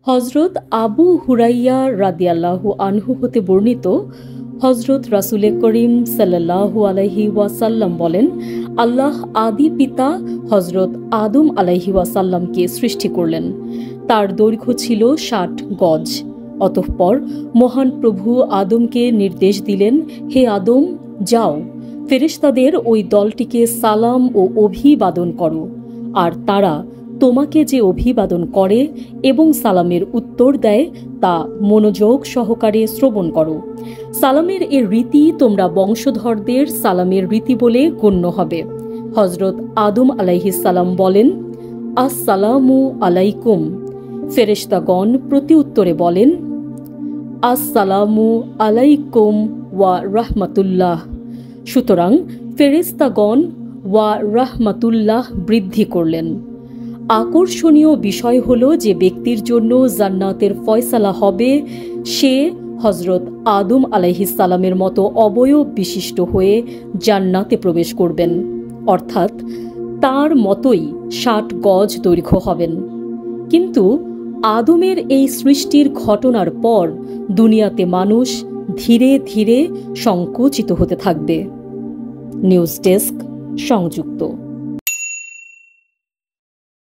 হজরত আবু হুরাইয়া রাদিয়াল্লাহু আনহু হতে বর্ণিত, হজরত রাসূল করিম সাল্লাল্লাহু আলাইহি ওয়াসাল্লাম বলেন, আল্লাহ আদি পিতা হজরত আদম আলাইহি ওয়াসাল্লামকে সৃষ্টি করলেন। তার দৈর্ঘ্য ছিল ৬০ গজ। অতঃপর মহান প্রভু আদমকে নির্দেশ দিলেন, হে আদম, যাও, ফেরেশতাদের ওই দলটিকে সালাম ও অভিবাদন করো, আর তারা তোমাকে যে অভিবাদন করে এবং সালামের উত্তর দেয় তা মনোযোগ সহকারে শ্রবণ করো। সালামের এ রীতি তোমরা বংশধরদের সালামের রীতি বলে গণ্য হবে। হজরত আদম আলাইহিস সালাম বলেন, আসসালামু আলাইকুম। ফেরেশতাগণ প্রতি উত্তরে বলেন, আসসালামু আলাইকুম ওয়া রাহমাতুল্লাহ। সুতরাং ফেরেশতাগণ ওয়া রাহমাতুল্লাহ বৃদ্ধি করলেন। আকর্ষণীয় বিষয় হল যে ব্যক্তির জন্য জান্নাতের ফয়সালা হবে, সে হজরত আদম আলাইহিস সালামের মতো অবয়ব বিশিষ্ট হয়ে জান্নাতে প্রবেশ করবেন, অর্থাৎ তার মতোই ৬০ গজ দৈর্ঘ্য হবেন। কিন্তু আদমের এই সৃষ্টির ঘটনার পর দুনিয়াতে মানুষ ধীরে ধীরে সংকুচিত হতে থাকবে। নিউজ ডেস্ক, সংযুক্ত।